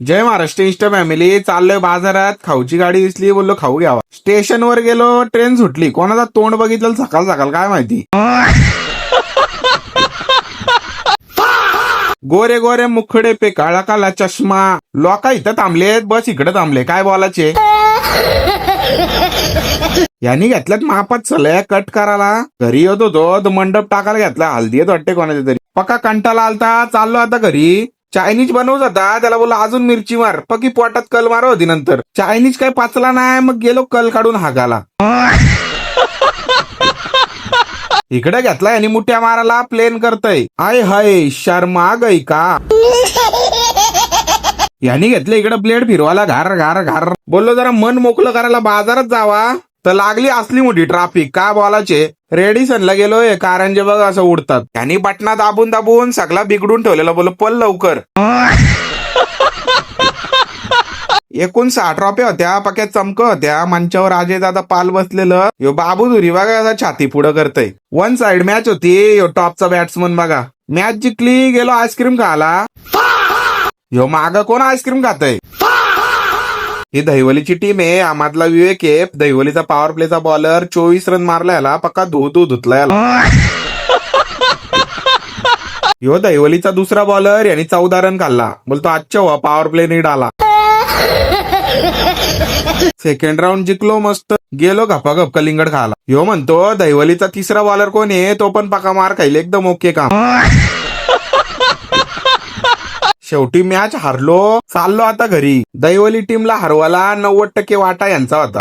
जय Maharashtra Insta family. चाललोय बाजारात, खाऊची गाडी दिसली, बोललो खाऊ घ्यावा. स्टेशनवर गेलो, ट्रेन सुटली. कोणाचा तोंड बघितलं सकाळ सकाळ काय माहिती. गोरे गोरे मुखडे पे काळा काला चष्मा. लोका इथं थांबलेत, बस इकडे थांबले. काय बोलायचे. यांनी घेतल्यात मापात चलय कट करायला. घरी येत होतो तर मंडप टाकायला घेतला. हल्दी येत वाटते कोणाच्या तरी. पक्का कंटाला आलता, चाललो आता घरी. चायनीज बनवत होता, त्याला बोललो अजून मिरची मार. पक्की पोटात कल मार होती. नंतर चायनीज काही पाचला नाही, मग गेलो कल काढून हागाला. इकडे घेतलाय आणि मुठ्या मारायला प्लेन करतय. आय हाय शर्मा गई का. यांनी घेतलं इकडे ब्लेड फिरवायला घार घार घार. बोललो जरा मन मोकळं करायला बाजारात जावा, तर लागली असली मोठी ट्राफिक. काय बोलायचे. रेडिसनला गेलोय, कारंजे बघ असं उडतात. यांनी बटना दाबून दाबून सगळा बिघडून ठेवलेला. बोल पल लवकर. एकूण 60 रुपये होत्या. पक्यात चमक होत्या. मंचावर अजय दादा पाल बसलेलं. यो बाबू धुरी बघा असा छाती पुढं करतय. वन साइड मॅच होती. यो टॉपचा बॅट्समन बघा. मॅच जिंकली, गेलो आईस्क्रीम खायला. यो माग कोण आईस्क्रीम खातय. ही दहिवलीची टीम आहे. आम्हातला विवेक आहे. दहिवलीचा पॉवर प्लेचा बॉलर. 24 रन मारला याला. पक्का धुतला याला. यो दहिवलीचा दुसरा बॉलर. यांनी 14 रन खाल्ला. बोलतो आजच्या हुआ पॉवर प्ले नीट आला. सेकंड राऊंड जिंकलो मस्त. गेलो गपागप कलिंगड खायला. यो म्हणतो दहिवलीचा तिसरा बॉलर कोण आहे, तो पण पक्का मार खाईल. एकदम ओके काम. शेवटी मॅच हारलो. चाललो आता घरी. दहिवली टीमला हरवाला 90% वाटा यांचा होता.